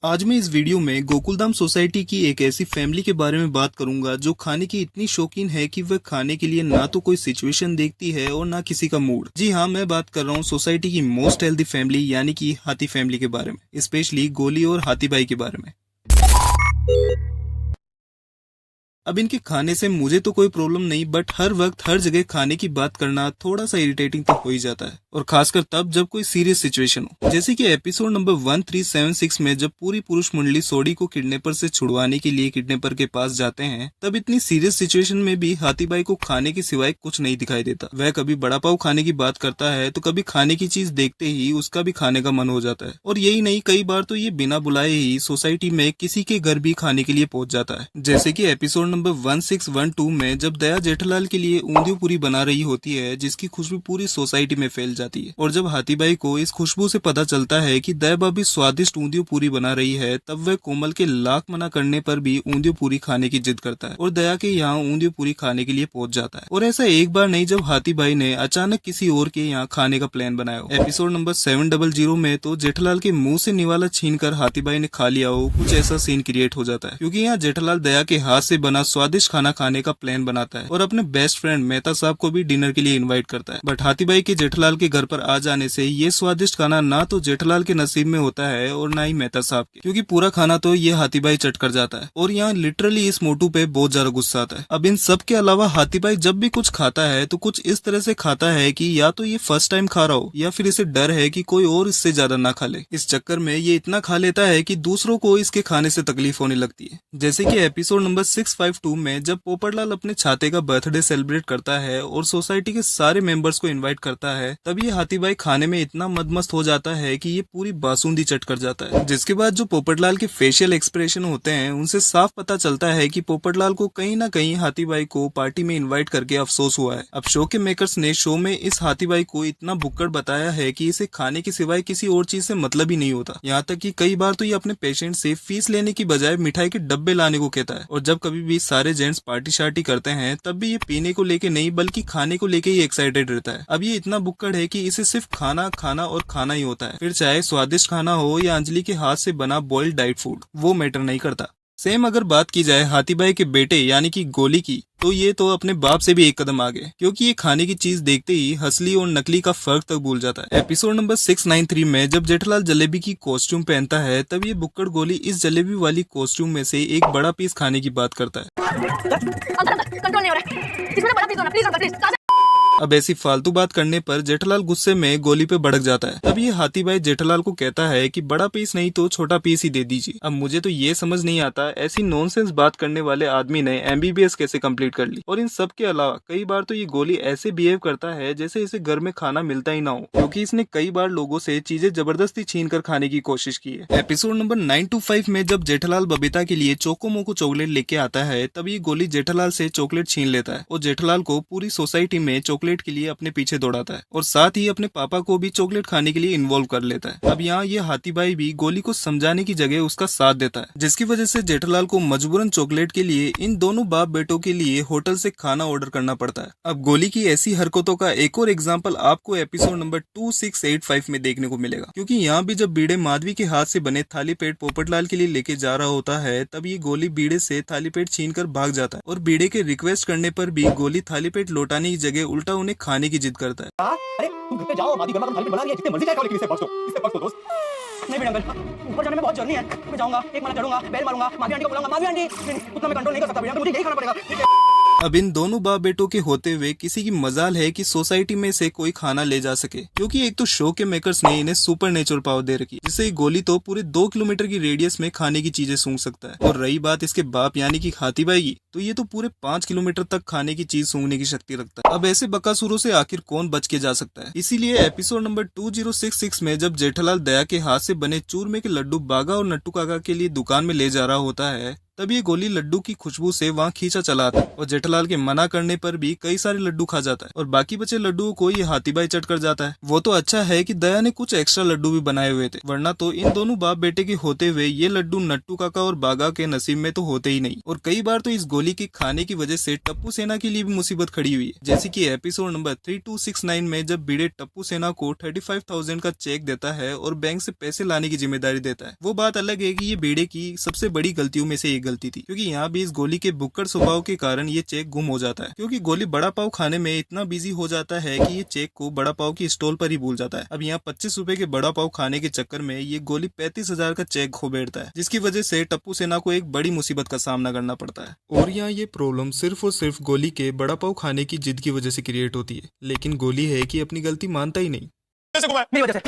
आज मैं इस वीडियो में गोकुलधाम सोसाइटी की एक ऐसी फैमिली के बारे में बात करूंगा जो खाने की इतनी शौकीन है कि वह खाने के लिए ना तो कोई सिचुएशन देखती है और ना किसी का मूड। जी हाँ, मैं बात कर रहा हूँ सोसाइटी की मोस्ट हेल्दी फैमिली यानी कि हाथी फैमिली के बारे में, स्पेशली गोली और हाथी भाई के बारे में। अब इनके खाने से मुझे तो कोई प्रॉब्लम नहीं, बट हर वक्त हर जगह खाने की बात करना थोड़ा सा इरिटेटिंग तो हो ही जाता है, और खासकर तब जब कोई सीरियस सिचुएशन हो। जैसे कि एपिसोड नंबर 1376 में जब पूरी पुरुष मंडली सोडी को किडनैपर से छुड़वाने के लिए किडनैपर के पास जाते हैं, तब इतनी सीरियस सिचुएशन में भी हाथी भाई को खाने के सिवाय कुछ नहीं दिखाई देता। वह कभी बड़ा पाव खाने की बात करता है तो कभी खाने की चीज देखते ही उसका भी खाने का मन हो जाता है। और यही नहीं, कई बार तो ये बिना बुलाए ही सोसाइटी में किसी के घर भी खाने के लिए पहुंच जाता है। जैसे कि एपिसोड नंबर 1612 में जब दया जेठालाल के लिए ऊंधियो पूरी बना रही होती है, जिसकी खुशबू पूरी सोसाइटी में फैल जाती है। और जब हाथी भाई को इस खुशबू से पता चलता है कि दया भाभी स्वादिष्ट ऊंधियो पूरी बना रही है, तब वह कोमल के लाख मना करने पर भी ऊंधियो पूरी खाने की जिद करता है और दया के यहाँ ऊंधियो पूरी खाने के लिए पहुंच जाता है। और ऐसा एक बार नहीं, जब हाथी भाई ने अचानक किसी और के यहाँ खाने का प्लान बनाया हो। एपिसोड नंबर 700 में तो जेठालाल के मुंह से निवाला छीन कर हाथी भाई ने खा लिया हो, कुछ ऐसा सीन क्रिएट हो जाता है, क्योंकि यहाँ जेठालाल दया के हाथ से बना स्वादिष्ट खाना खाने का प्लान बनाता है और अपने बेस्ट फ्रेंड मेहता साहब को भी डिनर के लिए इनवाइट करता है। बट हाथी भाई के जेठालाल के घर पर आ जाने से ये स्वादिष्ट खाना ना तो जेठालाल के नसीब में होता है और ना ही मेहता साहब के, क्योंकि पूरा खाना तो ये हाथी भाई चट कर जाता है। और यहाँ लिटरली इस मोटू पे बहुत ज्यादा गुस्सा आता है। अब इन सब के अलावा हाथी भाई जब भी कुछ खाता है तो कुछ इस तरह से खाता है कि या तो ये फर्स्ट टाइम खा रहा हो या फिर इसे डर है कि कोई और इससे ज्यादा ना खा ले। इस चक्कर में ये इतना खा लेता है कि दूसरों को इसके खाने से तकलीफ होने लगती है। जैसे कि एपिसोड नंबर 652 में जब पोपटलाल अपने छाते का बर्थडे सेलिब्रेट करता है और सोसाइटी के सारे मेंबर्स को इनवाइट करता है, तब ये हाथी भाई खाने में इतना मदमस्त हो जाता है कि ये पूरी बासुंदी चट कर जाता है। जिसके बाद जो पोपटलाल के फेशियल एक्सप्रेशन होते हैं उनसे साफ पता चलता है कि पोपटलाल को कहीं ना कहीं हाथी भाई को पार्टी में इन्वाइट करके अफसोस हुआ है। अब शो के मेकर्स ने शो में इस हाथी भाई को इतना भुक्कड़ बताया है कि इसे खाने के सिवाय किसी और चीज से मतलब ही नहीं होता। यहाँ तक कि कई बार तो ये अपने पेशेंट से फीस लेने की बजाय मिठाई के डब्बे लाने को कहता है। और जब कभी भी सारे जेंट्स पार्टी शार्टी करते हैं तब भी ये पीने को लेके नहीं बल्कि खाने को लेके ही एक्साइटेड रहता है। अब ये इतना बुक्कड़ है कि इसे सिर्फ खाना खाना और खाना ही होता है, फिर चाहे स्वादिष्ट खाना हो या अंजलि के हाथ से बना बॉइल्ड डाइट फूड, वो मैटर नहीं करता। सेम अगर बात की जाए हाथी भाई के बेटे यानी कि गोली की, तो ये तो अपने बाप से भी एक कदम आगे, क्योंकि ये खाने की चीज देखते ही असली और नकली का फर्क तक भूल जाता है। एपिसोड नंबर 693 में जब जेठालाल जलेबी की कॉस्ट्यूम पहनता है, तब ये बुक्कड़ गोली इस जलेबी वाली कॉस्ट्यूम में से एक बड़ा पीस खाने की बात करता है। कंट्रोल नहीं हो रहा है, इसमें बड़ा पीस होना, प्लीज अंकल प्लीज। अब ऐसी फालतू बात करने पर जेठालाल गुस्से में गोली पे भड़क जाता है। तब ये हाथी भाई जेठालाल को कहता है कि बड़ा पीस नहीं तो छोटा पीस ही दे दीजिए। अब मुझे तो ये समझ नहीं आता ऐसी नॉनसेंस बात करने वाले आदमी ने MBBS कैसे कंप्लीट कर ली। और इन सब के अलावा कई बार तो ये गोली ऐसे बिहेव करता है जैसे इसे घर में खाना मिलता ही ना हो, क्योंकि इसने कई बार लोगों से चीजें जबरदस्ती छीन कर खाने की कोशिश की है। एपिसोड नंबर 925 में जब जेठालाल बबीता के लिए चोको मोको चॉकलेट लेके आता है, तब ये गोली जेठालाल से चॉकलेट छीन लेता है और जेठालाल को पूरी सोसाइटी में चॉकलेट के लिए अपने पीछे दौड़ाता है और साथ ही अपने पापा को भी चॉकलेट खाने के लिए इन्वॉल्व कर लेता है। अब यहाँ ये हाथी भाई भी गोली को समझाने की जगह उसका साथ देता है, जिसकी वजह से जेठालाल को मजबूरन चॉकलेट के लिए इन दोनों बाप बेटों के लिए होटल से खाना ऑर्डर करना पड़ता है। अब गोली की ऐसी हरकतों का एक और एग्जाम्पल आपको एपिसोड नंबर 2685 में देखने को मिलेगा, क्योंकि यहाँ भी जब बीड़े माधवी के हाथ से बने थाली पेट पोपटलाल के लिए लेके जा रहा होता है, तब ये गोली बीड़े से थाली पेट छीन कर भाग जाता है और बीड़े के रिक्वेस्ट करने पर भी गोली थाली पेट लौटाने की जगह उल्टा उन्हें खाने की जिद करता है। अरे तुम घर पे जाओ, मादी गरमा थाली बना रही है, जितने मर्जी खाओ, लेकिन इससे बच दो दोस्त। नहीं बेटा अंकल, ऊपर जाने में बहुत जर्नी है, मैं जाऊंगा, एक महीना चढ़ूंगा, बेल मारूंगा, माधवी आंटी को बुलाऊंगा, माधवी आंटी उतना मैं कंट्रोल नहीं कर सकता बेटा, मुझे यही खाना पड़ेगा। अब इन दोनों बाप बेटों के होते हुए किसी की मजाल है कि सोसाइटी में से कोई खाना ले जा सके, क्योंकि एक तो शो के मेकर्स ने इन्हें सुपर नेचुरल पावर दे रखी, जिससे गोली तो पूरे 2 किलोमीटर की रेडियस में खाने की चीजें सूंघ सकता है। और रही बात इसके बाप यानी कि हाथी भाई की, तो ये तो पूरे 5 किलोमीटर तक खाने की चीज सूंघने की शक्ति रखता है। अब ऐसे बकासुरों से आखिर कौन बच के जा सकता है। इसीलिए एपिसोड नंबर 2066 में जब जेठालाल दया के हाथ से बने चूरमे के लड्डू बागा और नट्टू काका के लिए दुकान में ले जा रहा होता है, तब ये गोली लड्डू की खुशबू से वहाँ खींचा चला आता है और जेठालाल के मना करने पर भी कई सारे लड्डू खा जाता है और बाकी बचे लड्डुओं को ये हाथी भाई चट कर जाता है। वो तो अच्छा है कि दया ने कुछ एक्स्ट्रा लड्डू भी बनाए हुए थे, वरना तो इन दोनों बाप बेटे के होते हुए ये लड्डू नट्टू काका और बागा के नसीब में तो होते ही नहीं। और कई बार तो इस गोली के खाने की वजह से टप्पू सेना के लिए भी मुसीबत खड़ी हुई है, जैसे कि एपिसोड नंबर 3269 में जब भिड़े टप्पू सेना को 35,000 का चेक देता है और बैंक से पैसे लाने की जिम्मेदारी देता है। वो बात अलग है कि ये भिड़े की सबसे बड़ी गलतियों में से एक गलती थी, क्योंकि यहाँ भी इस गोली के बुक्कड़ स्वभाव के कारण ये चेक गुम हो जाता है, क्योंकि गोली बड़ा पाव खाने में इतना बिजी हो जाता है कि ये चेक को बड़ा पाव की स्टॉल पर ही भूल जाता है। अब यहाँ 25 रुपए के बड़ा पाव खाने के चक्कर में ये गोली 35,000 का चेक खो बैठता है, जिसकी वजह से टप्पू सेना को एक बड़ी मुसीबत का सामना करना पड़ता है। और यहाँ ये प्रॉब्लम सिर्फ और सिर्फ गोली के बड़ा पाव खाने की जिद की वजह से क्रिएट होती है, लेकिन गोली है कि अपनी गलती मानता ही नहीं। मेरी वजह से,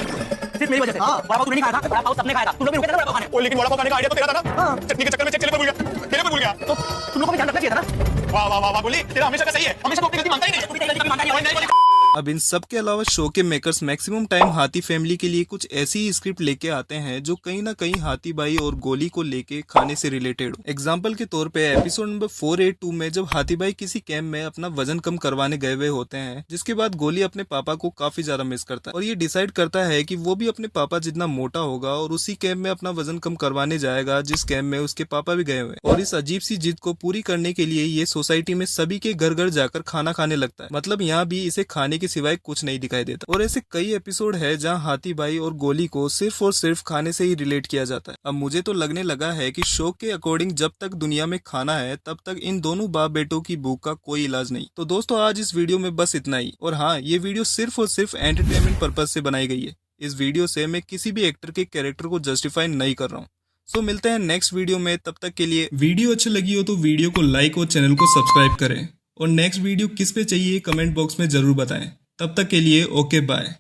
सिर्फ मेरी वजह से। हाँ, बड़ा पाव तूने नहीं खाया था, बड़ा पाव सबने खाया था। तुम लोग भी रुके थे ना बड़ा पाव खाने। ओ, लेकिन बड़ा पाव खाने का आइडिया तो तेरा था ना। हाँ। चटनी के चक्कर में चेक पर भूल गया, तेरे पे भूल गया। तो तुम लोगों को भी ध्यान रखना चाहिए था ना। वाह वाह वाह वाह, गोली तेरा हमेशा का सही है, हमेशा तो अपनी गलती मानता ही नहीं। तू भी तेरी गलती मानता नहीं है। अब इन सब के अलावा शो के मेकर्स मैक्सिमम टाइम हाथी फैमिली के लिए कुछ ऐसी ही स्क्रिप्ट लेके आते हैं जो कहीं ना कहीं हाथी भाई और गोली को लेके खाने से रिलेटेड हो। एग्जाम्पल के तौर पे एपिसोड नंबर 482 में जब हाथी भाई किसी कैंप में अपना वजन कम करवाने गए हुए होते हैं, जिसके बाद गोली अपने पापा को काफी ज्यादा मिस करता है और ये डिसाइड करता है कि वो भी अपने पापा जितना मोटा होगा और उसी कैंप में अपना वजन कम करवाने जाएगा जिस कैंप में उसके पापा भी गए हुए। और इस अजीब सी जिद को पूरी करने के लिए ये सोसाइटी में सभी के घर घर जाकर खाना खाने लगता है। मतलब यहाँ भी इसे खाने के सिवाय कुछ नहीं दिखाई देता। और ऐसे कई एपिसोड है जहाँ हाथी भाई और गोली को सिर्फ और सिर्फ खाने से ही रिलेट किया जाता है। अब मुझे तो लगने लगा है कि शो के अकॉर्डिंग जब तक दुनिया में खाना है तब तक इन दोनों बाप बेटों की भूख का कोई इलाज नहीं। तो दोस्तों आज इस वीडियो में बस इतना ही। और हाँ, ये वीडियो सिर्फ और सिर्फ एंटरटेनमेंट पर्पज से बनाई गई है। इस वीडियो से मैं किसी भी एक्टर के कैरेक्टर को जस्टिफाई नहीं कर रहा हूँ। सो मिलते हैं नेक्स्ट वीडियो में, तब तक के लिए वीडियो अच्छी लगी हो तो वीडियो को लाइक और चैनल को सब्सक्राइब करें और नेक्स्ट वीडियो किस पे चाहिए कमेंट बॉक्स में जरूर बताएं। तब तक के लिए ओके बाय।